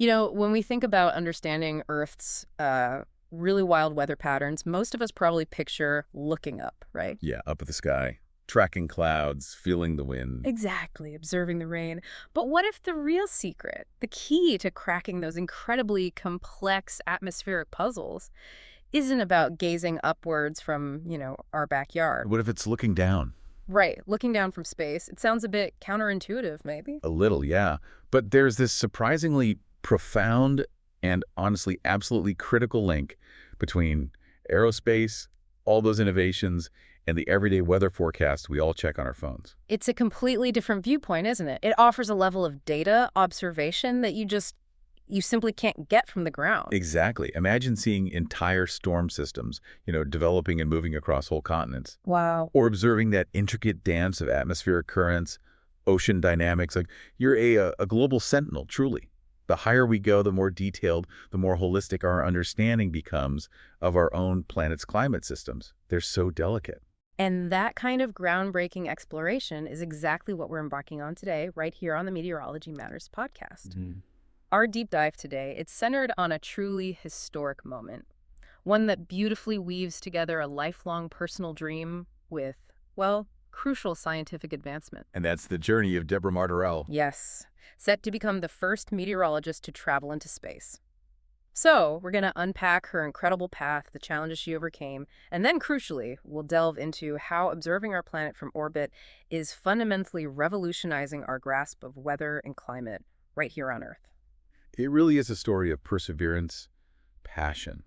You know, when we think about understanding Earth's really wild weather patterns, most of us probably picture looking up, right? Yeah, up at the sky, tracking clouds, feeling the wind. Exactly, observing the rain. But what if the real secret, the key to cracking those incredibly complex atmospheric puzzles, isn't about gazing upwards from, our backyard? What if it's looking down? Right, looking down from space. It sounds a bit counterintuitive, maybe. A little, yeah. But there's this surprisingly profound and honestly absolutely critical link between aerospace, all those innovations, and the everyday weather forecasts we all check on our phones. It's a completely different viewpoint, isn't it? It offers a level of data observation that you simply can't get from the ground. Exactly. Imagine seeing entire storm systems, developing and moving across whole continents. Wow. Or observing that intricate dance of atmospheric currents, ocean dynamics. Like, you're a global sentinel, truly. The higher we go, the more detailed, the more holistic our understanding becomes of our own planet's climate systems. They're so delicate. And that kind of groundbreaking exploration is exactly what we're embarking on today, right here on the Meteorology Matters podcast. Our deep dive today, it's centered on a truly historic moment, one that beautifully weaves together a lifelong personal dream with, well, crucial scientific advancement. And that's the journey of Deborah Martorell. Yes, set to become the first meteorologist to travel into space. So, we're going to unpack her incredible path, the challenges she overcame, and then, crucially, we'll delve into how observing our planet from orbit is fundamentally revolutionizing our grasp of weather and climate right here on Earth. It really is a story of perseverance, passion,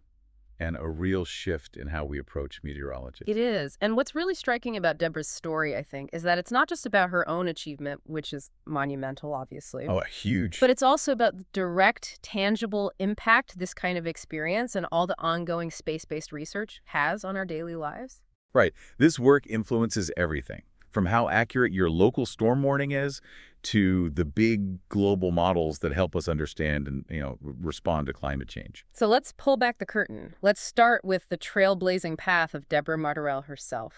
and a real shift in how we approach meteorology. It is. And what's really striking about Deborah's story, I think, is that it's not just about her own achievement, which is monumental, obviously. Oh, huge. But it's also about the direct, tangible impact this kind of experience and all the ongoing space-based research has on our daily lives. Right. This work influences everything, from how accurate your local storm warning is to the big global models that help us understand and, respond to climate change. So let's pull back the curtain. Let's start with the trailblazing path of Deborah Martorell herself.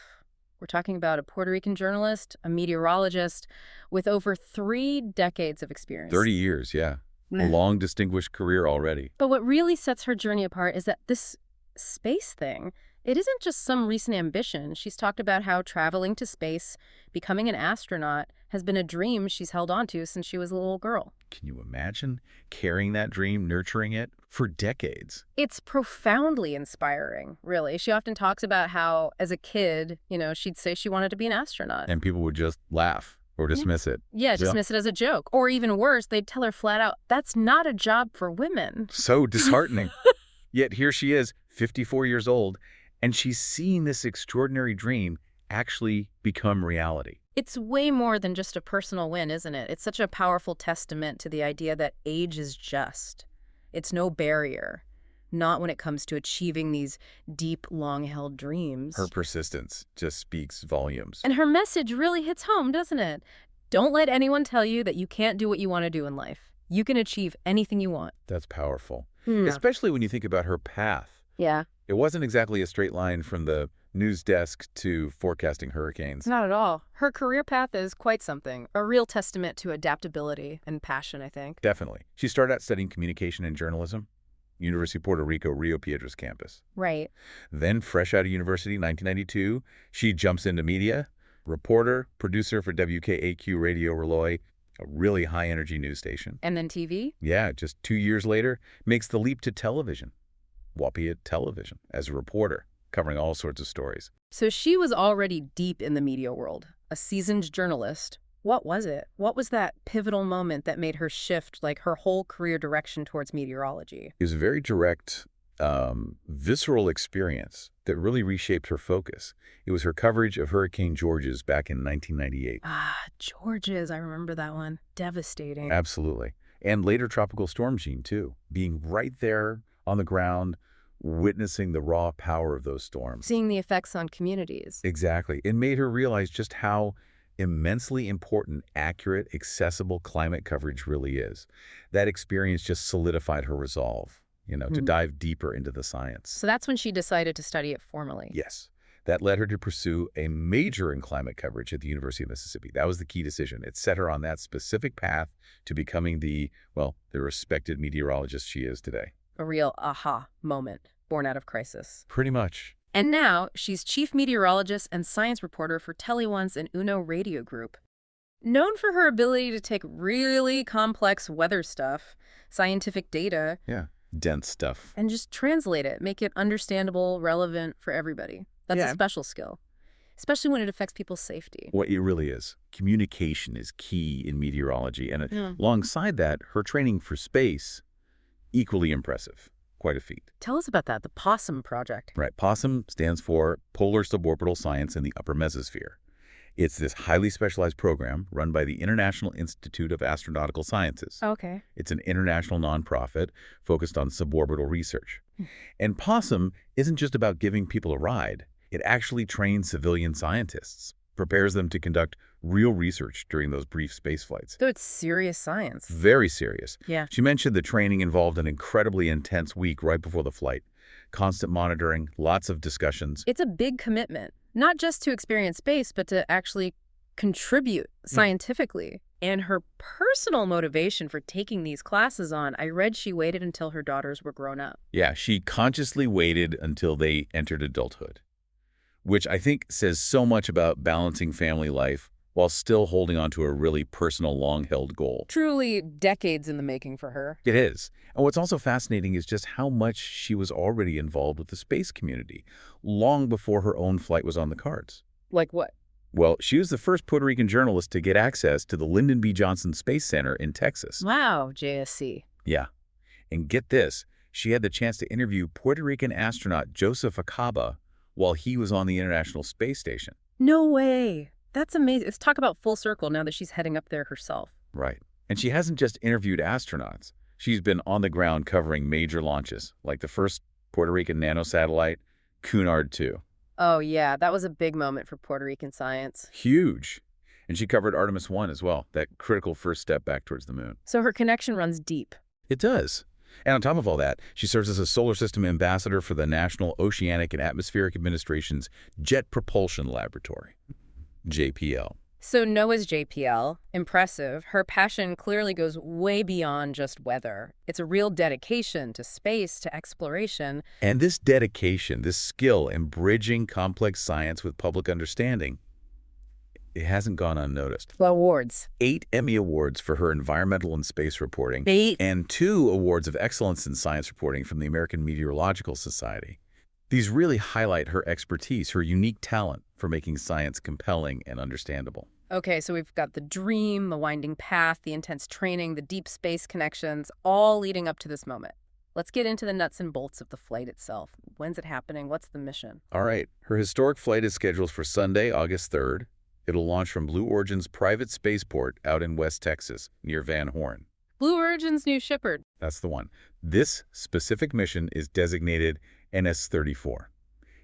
We're talking about a Puerto Rican journalist, a meteorologist, with over 3 decades of experience. 30 years, yeah. A long, distinguished career already. But what really sets her journey apart is that this space thing, it isn't just some recent ambition. She's talked about how traveling to space, becoming an astronaut, has been a dream she's held on to since she was a little girl. Can you imagine carrying that dream, nurturing it for decades? It's profoundly inspiring, really. She often talks about how, as a kid, she'd say she wanted to be an astronaut. And people would just laugh or dismiss it. Yeah, dismiss it as a joke. Or even worse, they'd tell her flat out, that's not a job for women. So disheartening. Yet here she is, 54 years old, and she's seeing this extraordinary dream actually become reality. It's way more than just a personal win, isn't it? It's such a powerful testament to the idea that age is just. It's no barrier, not when it comes to achieving these deep, long-held dreams. Her persistence just speaks volumes. And her message really hits home, doesn't it? Don't let anyone tell you that you can't do what you want to do in life. You can achieve anything you want. That's powerful. Especially when you think about her path. Yeah. It wasn't exactly a straight line from the news desk to forecasting hurricanes. Not at all. Her career path is quite something. A real testament to adaptability and passion, I think. Definitely. She started out studying communication and journalism, University of Puerto Rico, Rio Piedras campus. Right. Then, fresh out of university, 1992, she jumps into media, reporter, producer for WKAQ Radio Relay, a really high-energy news station. And then TV? Yeah, just 2 years later, makes the leap to television. Wapiat Television as a reporter, covering all sorts of stories. So she was already deep in the media world, a seasoned journalist. What was it? What was that pivotal moment that made her shift, her whole career direction towards meteorology? It was a very direct, visceral experience that really reshaped her focus. It was her coverage of Hurricane Georges back in 1998. Georges, I remember that one. Devastating. Absolutely. And later Tropical Storm Jeanne, too. Being right there on the ground, witnessing the raw power of those storms. Seeing the effects on communities. Exactly. It made her realize just how immensely important, accurate, accessible climate coverage really is. That experience just solidified her resolve, to dive deeper into the science. So that's when she decided to study it formally. Yes. That led her to pursue a major in climate coverage at the University of Mississippi. That was the key decision. It set her on that specific path to becoming the respected meteorologist she is today. A real aha moment born out of crisis. Pretty much. And now she's chief meteorologist and science reporter for Tele1's and Uno Radio Group. Known for her ability to take really complex weather stuff, scientific data, dense stuff, and just translate it, make it understandable, relevant for everybody. That's a special skill, especially when it affects people's safety. Well, it really is. Communication is key in meteorology. And alongside that, her training for space, equally impressive. Quite a feat. Tell us about that, the POSSUM project. Right. POSSUM stands for Polar Suborbital Science in the Upper Mesosphere. It's this highly specialized program run by the International Institute of Astronautical Sciences. Okay. It's an international nonprofit focused on suborbital research. And POSSUM isn't just about giving people a ride. It actually trains civilian scientists, prepares them to conduct real research during those brief space flights. So it's serious science. Very serious. Yeah. She mentioned the training involved an incredibly intense week right before the flight. Constant monitoring, lots of discussions. It's a big commitment, not just to experience space, but to actually contribute scientifically. And her personal motivation for taking these classes on, I read she waited until her daughters were grown up. Yeah, she consciously waited until they entered adulthood, which I think says so much about balancing family life while still holding on to a really personal, long-held goal. Truly decades in the making for her. It is. And what's also fascinating is just how much she was already involved with the space community, long before her own flight was on the cards. Like what? Well, she was the first Puerto Rican journalist to get access to the Lyndon B. Johnson Space Center in Texas. Wow, JSC. Yeah. And get this, she had the chance to interview Puerto Rican astronaut Joseph Acaba while he was on the International Space Station. No way. That's amazing. Let's talk about full circle now that she's heading up there herself. Right. And she hasn't just interviewed astronauts. She's been on the ground covering major launches, like the first Puerto Rican nanosatellite, Cunard-2. Oh, yeah. That was a big moment for Puerto Rican science. Huge. And she covered Artemis 1 as well, that critical first step back towards the moon. So her connection runs deep. It does. And on top of all that, she serves as a solar system ambassador for the National Oceanic and Atmospheric Administration's Jet Propulsion Laboratory, JPL. So NOAA's JPL, impressive. Her passion clearly goes way beyond just weather. It's a real dedication to space, to exploration. And this dedication, this skill in bridging complex science with public understanding, it hasn't gone unnoticed. Awards. 8 Emmy Awards for her environmental and space reporting. 8. And 2 Awards of Excellence in Science Reporting from the American Meteorological Society. These really highlight her expertise, her unique talent for making science compelling and understandable. Okay, so we've got the dream, the winding path, the intense training, the deep space connections, all leading up to this moment. Let's get into the nuts and bolts of the flight itself. When's it happening? What's the mission? All right. Her historic flight is scheduled for Sunday, August 3rd. It'll launch from Blue Origin's private spaceport out in West Texas, near Van Horn. Blue Origin's new Shepard. That's the one. This specific mission is designated NS-34.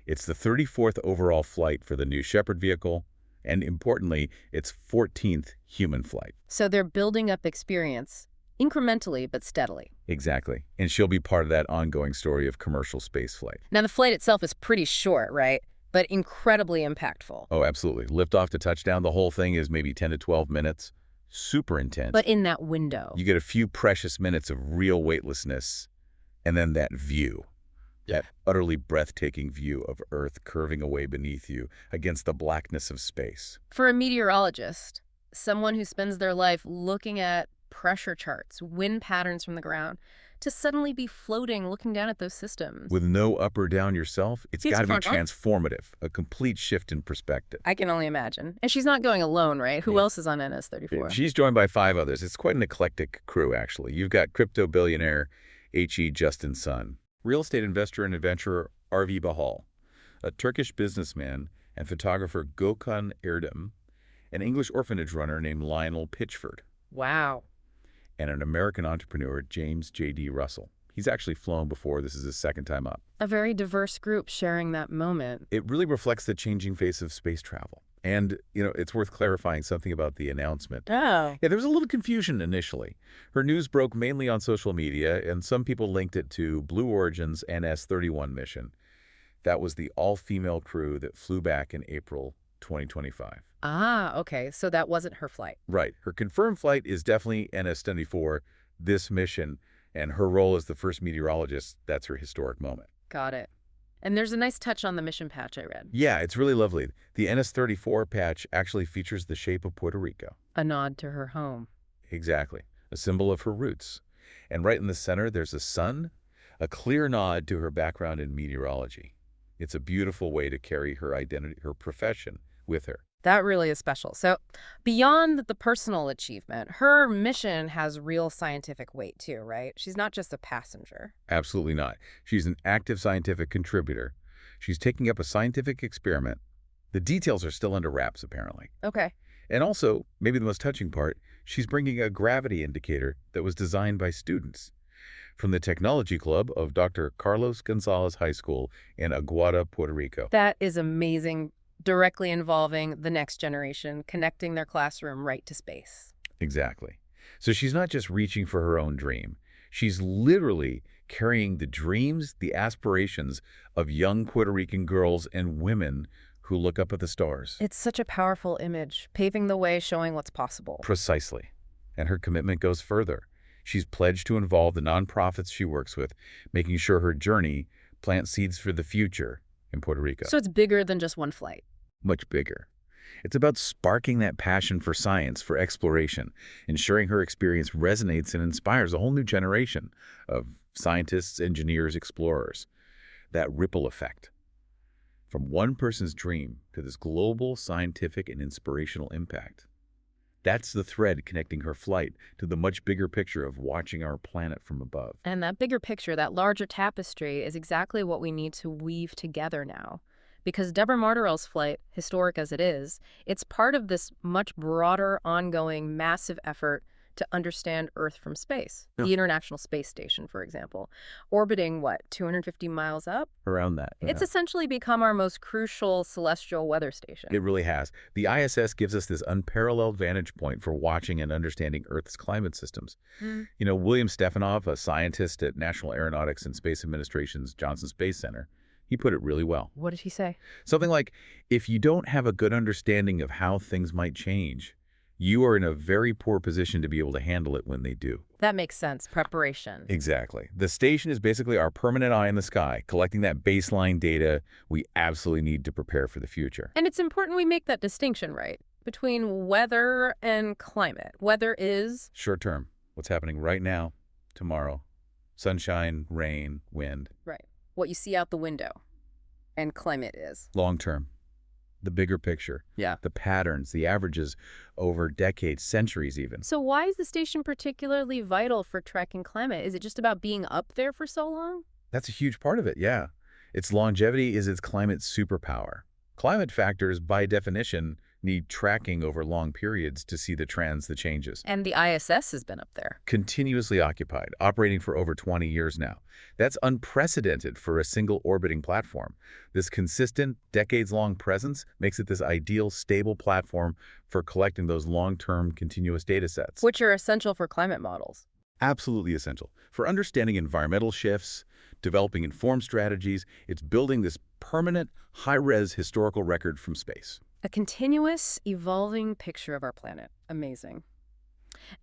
It's the 34th overall flight for the new Shepard vehicle, and importantly, its 14th human flight. So they're building up experience, incrementally but steadily. Exactly. And she'll be part of that ongoing story of commercial spaceflight. Now, the flight itself is pretty short, right? But incredibly impactful. Oh, absolutely. Liftoff to touchdown, the whole thing is maybe 10 to 12 minutes. Super intense. But in that window. You get a few precious minutes of real weightlessness, and then that view. That utterly breathtaking view of Earth curving away beneath you against the blackness of space. For a meteorologist, someone who spends their life looking at pressure charts, wind patterns from the ground, to suddenly be floating, looking down at those systems. With no up or down yourself, it's got to be transformative, a complete shift in perspective. I can only imagine. And she's not going alone, right? Who else is on NS-34? She's joined by 5 others. It's quite an eclectic crew, actually. You've got crypto billionaire H.E. Justin Sun, real estate investor and adventurer Arvi Bahal, a Turkish businessman and photographer Gökhan Erdem, an English orphanage runner named Lionel Pitchford. Wow. And an American entrepreneur, James J.D. Russell. He's actually flown before. This is his second time up. A very diverse group sharing that moment. It really reflects the changing face of space travel. And, it's worth clarifying something about the announcement. Oh. Yeah, there was a little confusion initially. Her news broke mainly on social media, and some people linked it to Blue Origin's NS-31 mission. That was the all-female crew that flew back in April 2025. Ah, okay. So that wasn't her flight. Right. Her confirmed flight is definitely NS-34, this mission, and her role as the first meteorologist, that's her historic moment. Got it. And there's a nice touch on the mission patch I read. Yeah, it's really lovely. The NS-34 patch actually features the shape of Puerto Rico. A nod to her home. Exactly. A symbol of her roots. And right in the center, there's a sun, a clear nod to her background in meteorology. It's a beautiful way to carry her identity, her profession, with her. That really is special. So beyond the personal achievement, her mission has real scientific weight too, right? She's not just a passenger. Absolutely not. She's an active scientific contributor. She's taking up a scientific experiment. The details are still under wraps, apparently. Okay. And also, maybe the most touching part, she's bringing a gravity indicator that was designed by students from the Technology Club of Dr. Carlos González High School in Aguada, Puerto Rico. That is amazing. Directly involving the next generation, connecting their classroom right to space. Exactly. So she's not just reaching for her own dream. She's literally carrying the dreams, the aspirations of young Puerto Rican girls and women who look up at the stars. It's such a powerful image, paving the way, showing what's possible. Precisely. And her commitment goes further. She's pledged to involve the nonprofits she works with, making sure her journey plants seeds for the future in Puerto Rico. So it's bigger than just one flight. Much bigger. It's about sparking that passion for science, for exploration, ensuring her experience resonates and inspires a whole new generation of scientists, engineers, explorers. That ripple effect. From one person's dream to this global scientific and inspirational impact. That's the thread connecting her flight to the much bigger picture of watching our planet from above. And that bigger picture, that larger tapestry, is exactly what we need to weave together now. Because Deborah Martorell's flight, historic as it is, it's part of this much broader, ongoing, massive effort to understand Earth from space. Yeah. The International Space Station, for example, orbiting, 250 miles up? Around that. It's essentially become our most crucial celestial weather station. It really has. The ISS gives us this unparalleled vantage point for watching and understanding Earth's climate systems. You know, William Stefanoff, a scientist at National Aeronautics and Space Administration's Johnson Space Center, he put it really well. What did he say? Something like, if you don't have a good understanding of how things might change, you are in a very poor position to be able to handle it when they do. That makes sense. Preparation. Exactly. The station is basically our permanent eye in the sky, collecting that baseline data we absolutely need to prepare for the future. And it's important we make that distinction, right, between weather and climate. Weather is Short term, what's happening right now, tomorrow, sunshine, rain, wind. right. What you see out the window. And climate is Long term, the bigger picture. Yeah. The patterns, the averages over decades, centuries even. So why is the station particularly vital for tracking climate? Is it just about being up there for so long? That's a huge part of it, yeah. Its longevity is its climate superpower. Climate factors, by definition, need tracking over long periods to see the trends, the changes. And the ISS has been up there. Continuously occupied, operating for over 20 years now. That's unprecedented for a single orbiting platform. This consistent, decades-long presence makes it this ideal, stable platform for collecting those long-term, continuous data sets. Which are essential for climate models. Absolutely essential. For understanding environmental shifts, developing informed strategies, it's building this permanent, high-res historical record from space. A continuous, evolving picture of our planet. Amazing.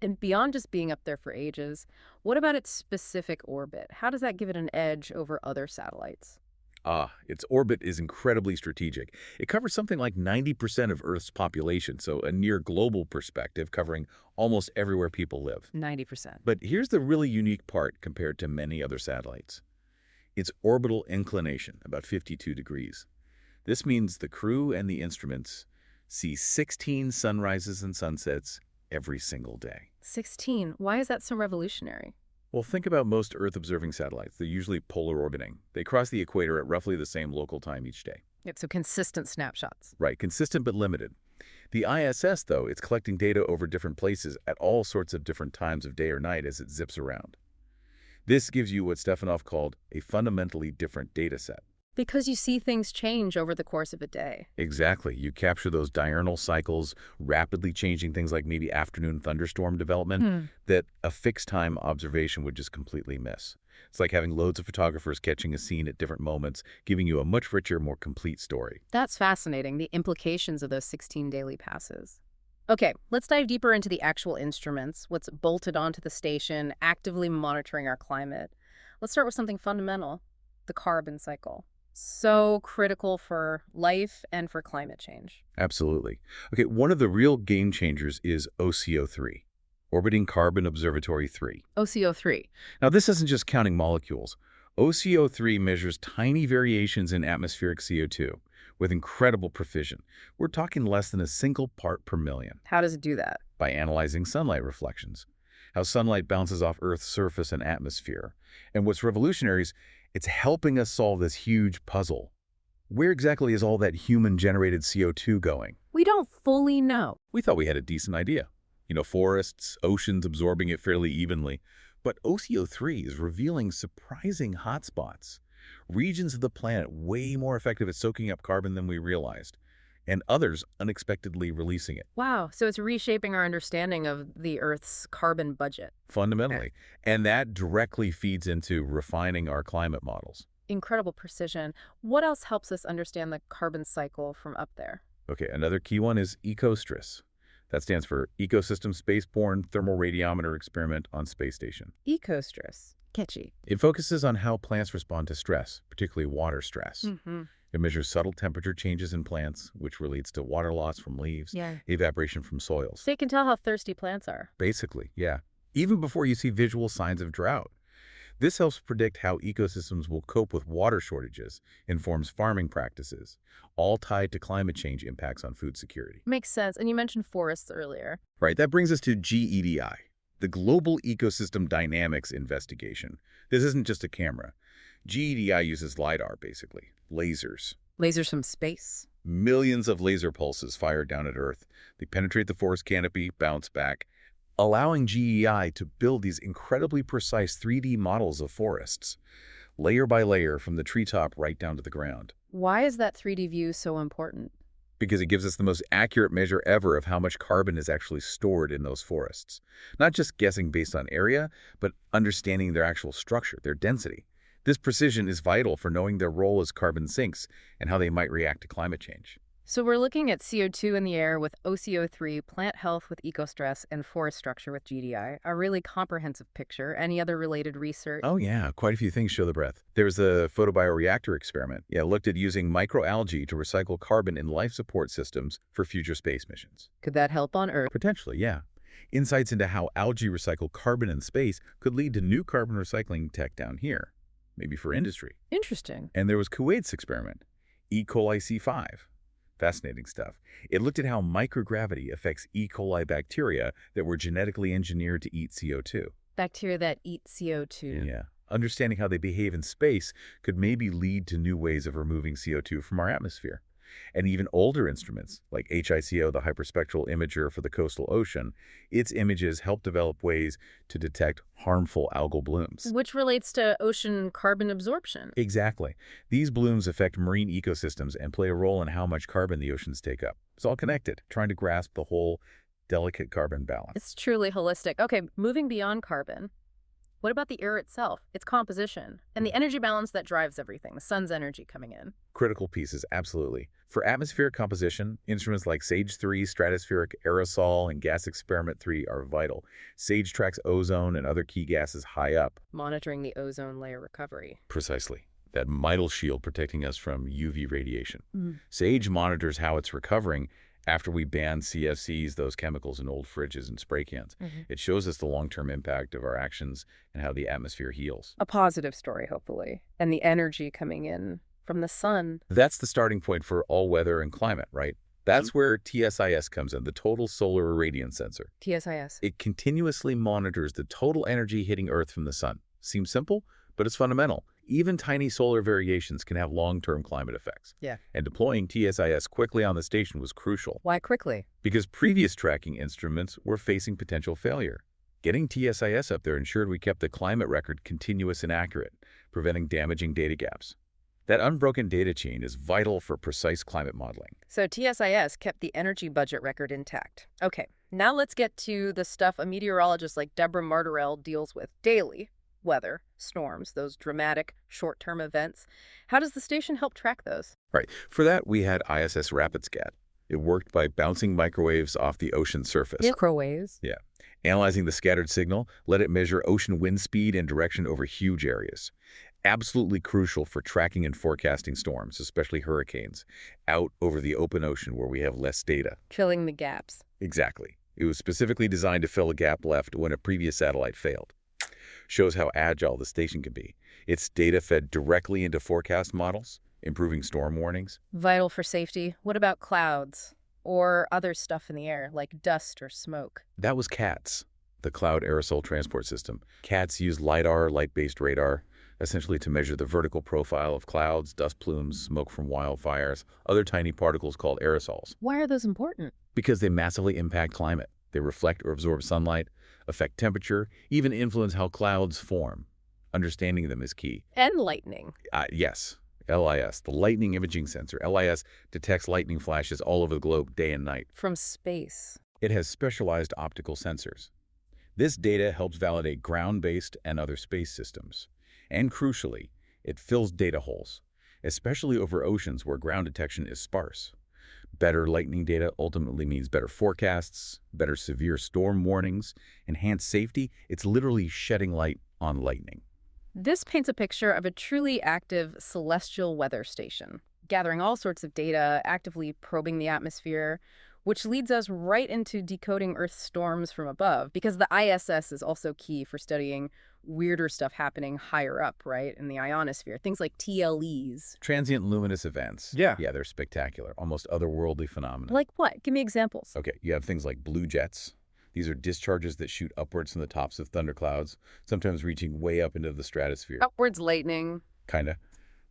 And beyond just being up there for ages, what about its specific orbit? How does that give it an edge over other satellites? Its orbit is incredibly strategic. It covers something like 90% of Earth's population, so a near global perspective covering almost everywhere people live. 90%. But here's the really unique part compared to many other satellites. Its orbital inclination, about 52 degrees. This means the crew and the instruments see 16 sunrises and sunsets every single day. 16. Why is that so revolutionary? Well, think about most Earth-observing satellites. They're usually polar orbiting. They cross the equator at roughly the same local time each day. Yep, so consistent snapshots. Right, consistent but limited. The ISS, though, it's collecting data over different places at all sorts of different times of day or night as it zips around. This gives you what Stefanoff called a fundamentally different data set. Because you see things change over the course of a day. Exactly. You capture those diurnal cycles, rapidly changing things like maybe afternoon thunderstorm development that a fixed-time observation would just completely miss. It's like having loads of photographers catching a scene at different moments, giving you a much richer, more complete story. That's fascinating, the implications of those 16 daily passes. Okay, let's dive deeper into the actual instruments, what's bolted onto the station, actively monitoring our climate. Let's start with something fundamental, the carbon cycle. So critical for life and for climate change. Absolutely. Okay, one of the real game changers is OCO3, Orbiting Carbon Observatory 3. OCO3. Now, this isn't just counting molecules. OCO3 measures tiny variations in atmospheric CO2 with incredible precision. We're talking less than a single part per million. How does it do that? By analyzing sunlight reflections, how sunlight bounces off Earth's surface and atmosphere. And what's revolutionary is it's helping us solve this huge puzzle. Where exactly is all that human-generated CO2 going? We don't fully know. We thought we had a decent idea. Forests, oceans absorbing it fairly evenly. But OCO3 is revealing surprising hotspots, regions of the planet way more effective at soaking up carbon than we realized, and others unexpectedly releasing it. Wow, so it's reshaping our understanding of the Earth's carbon budget. Fundamentally. And that directly feeds into refining our climate models. Incredible precision. What else helps us understand the carbon cycle from up there? Okay, another key one is ECOSTRAS. That stands for Ecosystem Spaceborne Thermal Radiometer Experiment on Space Station. ECOSTRAS. Catchy. It focuses on how plants respond to stress, particularly water stress. It measures subtle temperature changes in plants, which relates to water loss from leaves, evaporation from soils. So you can tell how thirsty plants are. Basically, yeah. Even before you see visual signs of drought. This helps predict how ecosystems will cope with water shortages, informs farming practices, all tied to climate change impacts on food security. Makes sense. And you mentioned forests earlier. Right, that brings us to GEDI, the Global Ecosystem Dynamics Investigation. This isn't just a camera. GEDI uses LiDAR, basically, lasers. Lasers from space. Millions of laser pulses fired down at Earth. They penetrate the forest canopy, bounce back, allowing GEI to build these incredibly precise 3D models of forests, layer by layer from the treetop right down to the ground. Why is that 3D view so important? Because it gives us the most accurate measure ever of how much carbon is actually stored in those forests. Not just guessing based on area, but understanding their actual structure, their density. This precision is vital for knowing their role as carbon sinks and how they might react to climate change. So we're looking at CO2 in the air with OCO3, plant health with EcoStress, and forest structure with GDI. A really comprehensive picture. Any other related research? Oh yeah, quite a few things show the breadth. There's the photobioreactor experiment. Yeah, looked at using microalgae to recycle carbon in life support systems for future space missions. Could that help on Earth? Potentially, yeah. Insights into how algae recycle carbon in space could lead to new carbon recycling tech down here, maybe for industry. Interesting. And there was Kuwait's experiment, E. coli C5. Fascinating stuff. It looked at how microgravity affects E. coli bacteria that were genetically engineered to eat CO2. Bacteria that eat CO2. Yeah. Understanding how they behave in space could maybe lead to new ways of removing CO2 from our atmosphere. And even older instruments, like HICO, the hyperspectral imager for the coastal ocean, its images help develop ways to detect harmful algal blooms. Which relates to ocean carbon absorption. Exactly. These blooms affect marine ecosystems and play a role in how much carbon the oceans take up. It's all connected, trying to grasp the whole delicate carbon balance. It's truly holistic. Okay, moving beyond carbon. What about the air itself, its composition, and the energy balance that drives everything, the sun's energy coming in? Critical pieces, absolutely. For atmospheric composition, instruments like SAGE-3, Stratospheric Aerosol, and Gas Experiment 3 are vital. SAGE tracks ozone and other key gases high up. Monitoring the ozone layer recovery. Precisely. That mitral shield protecting us from UV radiation. SAGE monitors how it's recovering after we ban CFCs, those chemicals in old fridges and spray cans. It shows us the long-term impact of our actions and how the atmosphere heals. A positive story, hopefully. And the energy coming in from the sun. That's the starting point for all weather and climate, right? That's where TSIS comes in, the Total Solar Irradiance Sensor. TSIS. It continuously monitors the total energy hitting Earth from the sun. Seems simple, but it's fundamental. Even tiny solar variations can have long-term climate effects. Yeah. And deploying TSIS quickly on the station was crucial. Why quickly? Because previous tracking instruments were facing potential failure. Getting TSIS up there ensured we kept the climate record continuous and accurate, preventing damaging data gaps. That unbroken data chain is vital for precise climate modeling. So TSIS kept the energy budget record intact. Okay, now let's get to the stuff a meteorologist like Deborah Martorell deals with daily. Weather, storms, those dramatic short-term events. How does the station help track those? Right. For that, we had ISS RapidScat. It worked by bouncing microwaves off the ocean surface. Microwaves? Yeah. Analyzing the scattered signal, let it measure ocean wind speed and direction over huge areas. Absolutely crucial for tracking and forecasting storms, especially hurricanes, out over the open ocean where we have less data. Filling the gaps. Exactly. It was specifically designed to fill a gap left when a previous satellite failed. Shows how agile the station can be. Its data fed directly into forecast models, improving storm warnings. Vital for safety. What about clouds? Or other stuff in the air, like dust or smoke? That was CATS, the Cloud Aerosol Transport System. CATS use LiDAR, light-based radar, essentially to measure the vertical profile of clouds, dust plumes, smoke from wildfires, other tiny particles called aerosols. Why are those important? Because they massively impact climate. They reflect or absorb sunlight, affect temperature, even influence how clouds form. Understanding them is key. And lightning. Yes. LIS, the Lightning Imaging Sensor. LIS detects lightning flashes all over the globe day and night. From space. It has specialized optical sensors. This data helps validate ground-based and other space systems. And crucially, it fills data holes, especially over oceans where ground detection is sparse. Better lightning data ultimately means better forecasts, better severe storm warnings, enhanced safety. It's literally shedding light on lightning. This paints a picture of a truly active celestial weather station, gathering all sorts of data, actively probing the atmosphere, which leads us right into decoding Earth's storms from above, because the ISS is also key for studying weirder stuff happening higher up, right, in the ionosphere. Things like TLEs. Transient luminous events. Yeah. Yeah, they're spectacular, almost otherworldly phenomena. Like what? Give me examples. Okay, you have things like blue jets. These are discharges that shoot upwards from the tops of thunderclouds, sometimes reaching way up into the stratosphere. Upwards lightning. Kinda.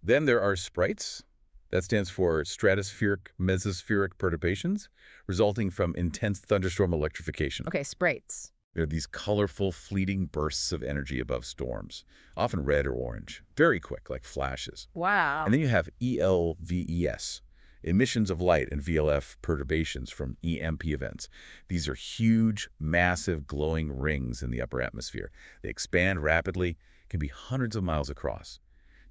Then there are sprites. That stands for stratospheric mesospheric perturbations, resulting from intense thunderstorm electrification. Okay, sprites. They're these colorful, fleeting bursts of energy above storms, often red or orange, very quick, like flashes. Wow. And then you have ELVES, emissions of light, and VLF, perturbations from EMP events. These are huge, massive, glowing rings in the upper atmosphere. They expand rapidly, can be hundreds of miles across,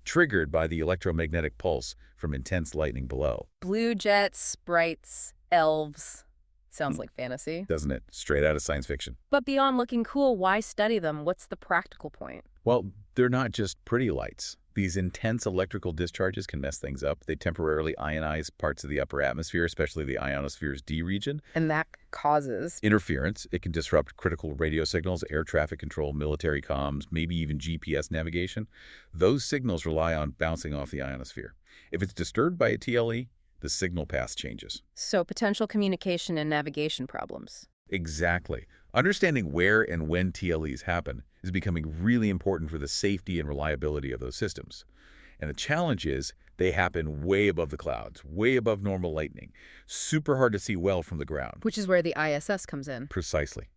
triggered by the electromagnetic pulse from intense lightning below. Blue jets, sprites, elves. Sounds like fantasy. Doesn't it? Straight out of science fiction. But beyond looking cool, why study them? What's the practical point? Well, they're not just pretty lights. These intense electrical discharges can mess things up. They temporarily ionize parts of the upper atmosphere, especially the ionosphere's D region. And that causes Interference. It can disrupt critical radio signals, air traffic control, military comms, maybe even GPS navigation. Those signals rely on bouncing off the ionosphere. If it's disturbed by a TLE, the signal path changes. so potential communication and navigation problems. Exactly. Understanding where and when TLEs happen is becoming really important for the safety and reliability of those systems. And the challenge is they happen way above the clouds, way above normal lightning. Super hard to see well from the ground. Which is where the ISS comes in. Precisely.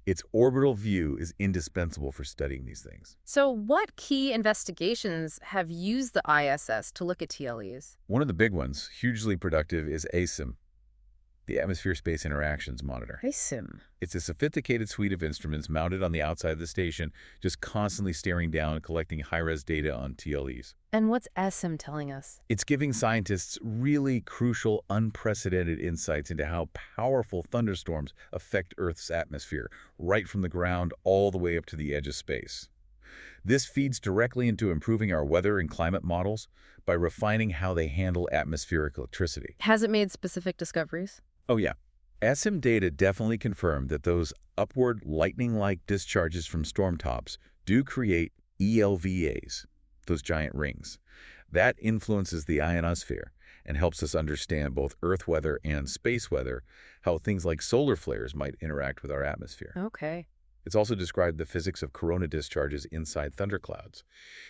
Its orbital view is indispensable for studying these things. So what key investigations have used the ISS to look at TLEs? One of the big ones, hugely productive, is ASIM, the Atmosphere-Space Interactions Monitor. ISIM. It's a sophisticated suite of instruments mounted on the outside of the station, just constantly staring down and collecting high-res data on TLEs. And what's ISIM telling us? It's giving scientists really crucial, unprecedented insights into how powerful thunderstorms affect Earth's atmosphere, right from the ground all the way up to the edge of space. This feeds directly into improving our weather and climate models by refining how they handle atmospheric electricity. Has it made specific discoveries? Oh yeah. ASIM data definitely confirmed that those upward lightning-like discharges from storm tops do create ELVAs, those giant rings. That influences the ionosphere and helps us understand both Earth weather and space weather, how things like solar flares might interact with our atmosphere. Okay. It's also described the physics of corona discharges inside thunderclouds.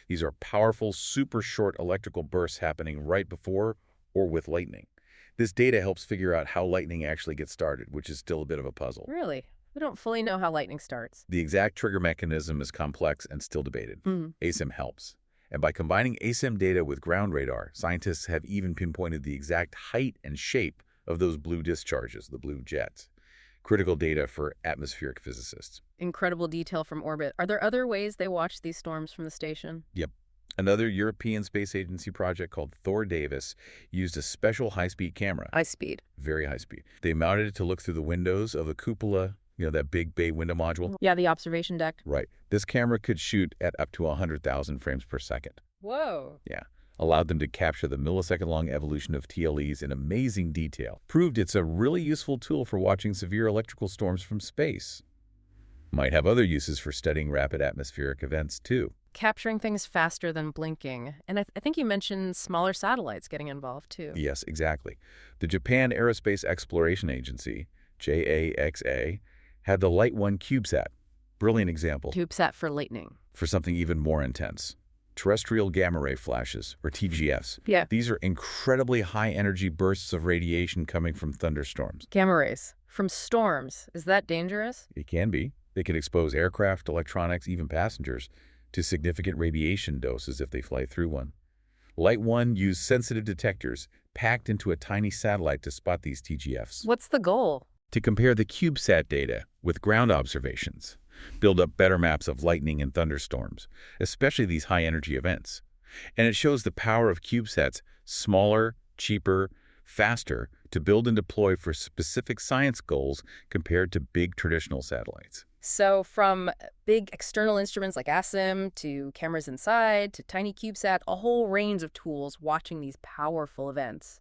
These are powerful, super short electrical bursts happening right before or with lightning. This data helps figure out how lightning actually gets started, which is still a bit of a puzzle. Really? We don't fully know how lightning starts. The exact trigger mechanism is complex and still debated. Mm. ASIM helps. And by combining ASIM data with ground radar, scientists have even pinpointed the exact height and shape of those blue discharges, the blue jets. Critical data for atmospheric physicists. Incredible detail from orbit. Are there other ways they watch these storms from the station? Yep. Another European Space Agency project called Thor Davis used a special high-speed camera. High speed. Very high speed. They mounted it to look through the windows of the cupola, that big bay window module. Yeah, the observation deck. Right. This camera could shoot at up to 100,000 frames per second. Whoa. Yeah. Allowed them to capture the millisecond-long evolution of TLEs in amazing detail. Proved it's a really useful tool for watching severe electrical storms from space. Might have other uses for studying rapid atmospheric events, too. Capturing things faster than blinking. And I think you mentioned smaller satellites getting involved, too. Yes, exactly. The Japan Aerospace Exploration Agency, JAXA, had the Light 1 CubeSat. Brilliant example. CubeSat for lightning. For something even more intense. Terrestrial gamma ray flashes, or TGFs. Yeah. These are incredibly high-energy bursts of radiation coming from thunderstorms. Gamma rays. From storms. Is that dangerous? It can be. They can expose aircraft, electronics, even passengers to significant radiation doses if they fly through one. Light 1 used sensitive detectors packed into a tiny satellite to spot these TGFs. What's the goal? To compare the CubeSat data with ground observations, build up better maps of lightning and thunderstorms, especially these high-energy events. And it shows the power of CubeSats, smaller, cheaper, faster, to build and deploy for specific science goals compared to big traditional satellites. So from big external instruments like ASIM to cameras inside to tiny CubeSat, a whole range of tools watching these powerful events.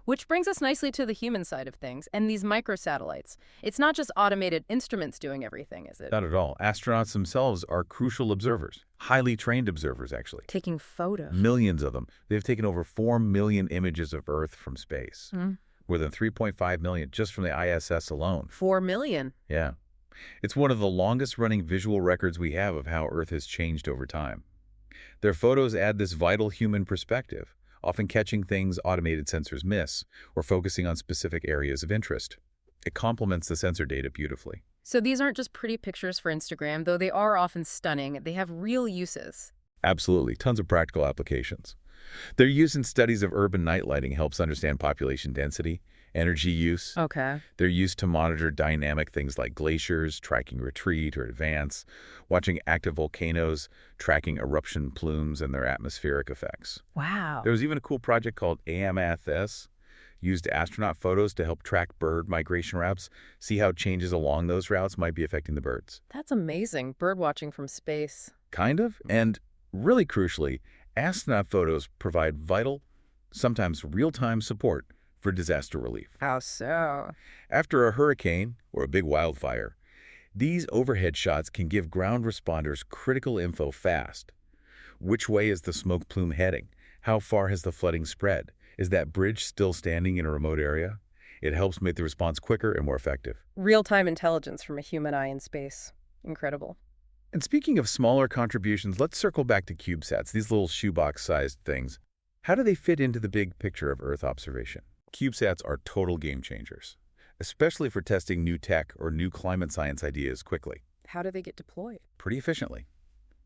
Which brings us nicely to the human side of things and these microsatellites. It's not just automated instruments doing everything, is it? Not at all. Astronauts themselves are crucial observers, highly trained observers, actually. Taking photos. Millions of them. They've taken over 4 million images of Earth from space. More than 3.5 million just from the ISS alone. 4 million? Yeah. It's one of the longest-running visual records we have of how Earth has changed over time. Their photos add this vital human perspective, often catching things automated sensors miss, or focusing on specific areas of interest. It complements the sensor data beautifully. So these aren't just pretty pictures for Instagram, though they are often stunning. They have real uses. Absolutely. Tons of practical applications. Their use in studies of urban night lighting helps understand population density, energy use. Okay. They're used to monitor dynamic things like glaciers, tracking retreat or advance, watching active volcanoes, tracking eruption plumes and their atmospheric effects. Wow. There was even a cool project called AMATHS, used astronaut photos to help track bird migration routes, see how changes along those routes might be affecting the birds. That's amazing, bird watching from space. Kind of. And really crucially, astronaut photos provide vital, sometimes real-time support for disaster relief. How so? After a hurricane or a big wildfire, these overhead shots can give ground responders critical info fast. Which way is the smoke plume heading? How far has the flooding spread? Is that bridge still standing in a remote area? It helps make the response quicker and more effective. Real-time intelligence from a human eye in space. Incredible. And speaking of smaller contributions, let's circle back to CubeSats, these little shoebox-sized things. How do they fit into the big picture of Earth observation? CubeSats are total game changers, especially for testing new tech or new climate science ideas quickly. How do they get deployed? Pretty efficiently.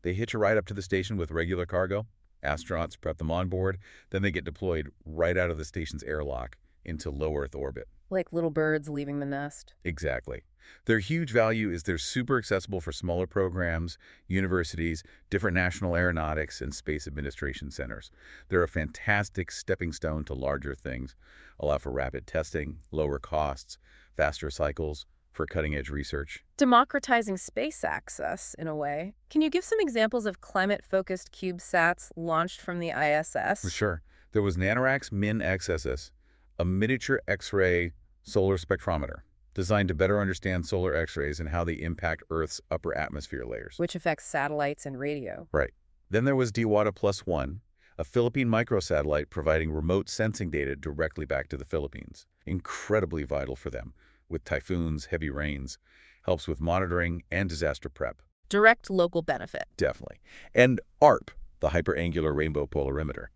They hitch a ride up to the station with regular cargo, astronauts prep them on board, then they get deployed right out of the station's airlock into low Earth orbit. Like little birds leaving the nest. Exactly. Their huge value is they're super accessible for smaller programs, universities, different national aeronautics, and space administration centers. They're a fantastic stepping stone to larger things, allow for rapid testing, lower costs, faster cycles, for cutting-edge research. Democratizing space access, in a way. Can you give some examples of climate-focused CubeSats launched from the ISS? For sure. There was NanoRacks Min-XSS, a miniature X-ray solar spectrometer designed to better understand solar X-rays and how they impact Earth's upper atmosphere layers. Which affects satellites and radio. Right. Then there was Aguada +1, a Philippine microsatellite providing remote sensing data directly back to the Philippines. Incredibly vital for them. With typhoons, heavy rains, helps with monitoring and disaster prep. Direct local benefit. Definitely. And ARP, the hyperangular rainbow polarimeter.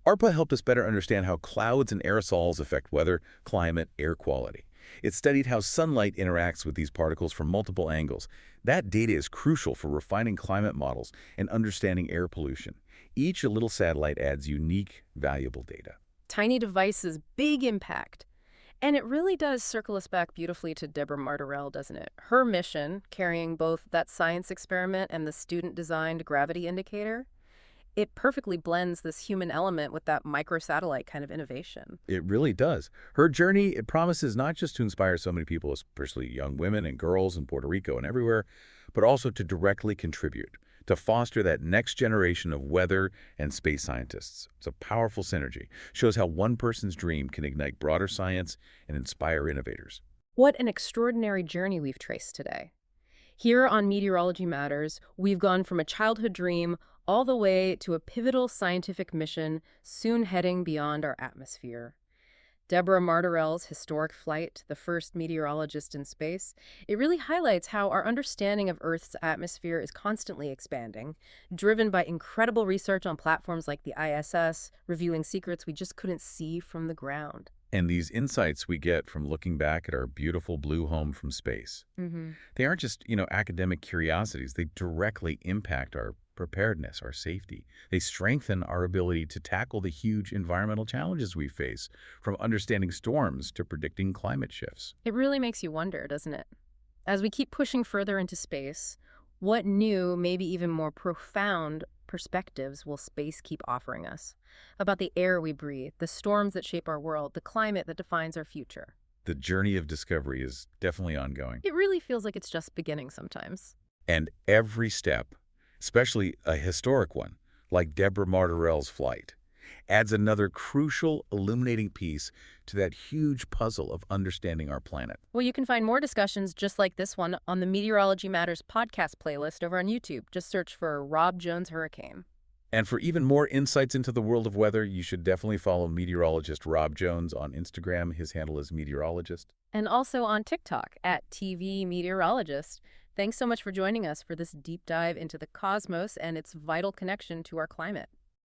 ARPA helped us better understand how clouds and aerosols affect weather, climate, air quality. It studied how sunlight interacts with these particles from multiple angles. That data is crucial for refining climate models and understanding air pollution. Each little satellite adds unique, valuable data. Tiny devices, big impact. And it really does circle us back beautifully to Deborah Martorell, doesn't it? Her mission, carrying both that science experiment and the student-designed gravity indicator, it perfectly blends this human element with that microsatellite kind of innovation. It really does. Her journey, it promises not just to inspire so many people, especially young women and girls in Puerto Rico and everywhere, but also to directly contribute, to foster that next generation of weather and space scientists. It's a powerful synergy. Shows how one person's dream can ignite broader science and inspire innovators. What an extraordinary journey we've traced today. Here on Meteorology Matters, we've gone from a childhood dream all the way to a pivotal scientific mission soon heading beyond our atmosphere. Deborah Martorell's historic flight, the first meteorologist in space, it really highlights how our understanding of Earth's atmosphere is constantly expanding, driven by incredible research on platforms like the ISS, revealing secrets we just couldn't see from the ground. And these insights we get from looking back at our beautiful blue home from space, they aren't just, academic curiosities. They directly impact our preparedness, our safety. They strengthen our ability to tackle the huge environmental challenges we face, from understanding storms to predicting climate shifts. It really makes you wonder, doesn't it? As we keep pushing further into space, what new, maybe even more profound perspectives will space keep offering us about the air we breathe, the storms that shape our world, the climate that defines our future? The journey of discovery is definitely ongoing. It really feels like it's just beginning sometimes. And every step, especially a historic one, like Deborah Martorell's flight, adds another crucial, illuminating piece to that huge puzzle of understanding our planet. Well, you can find more discussions just like this one on the Meteorology Matters podcast playlist over on YouTube. Just search for Rob Jones Hurricane. And for even more insights into the world of weather, you should definitely follow meteorologist Rob Jones on Instagram. His handle is Meteorologist. And also on TikTok at TV Meteorologist. Thanks so much for joining us for this deep dive into the cosmos and its vital connection to our climate.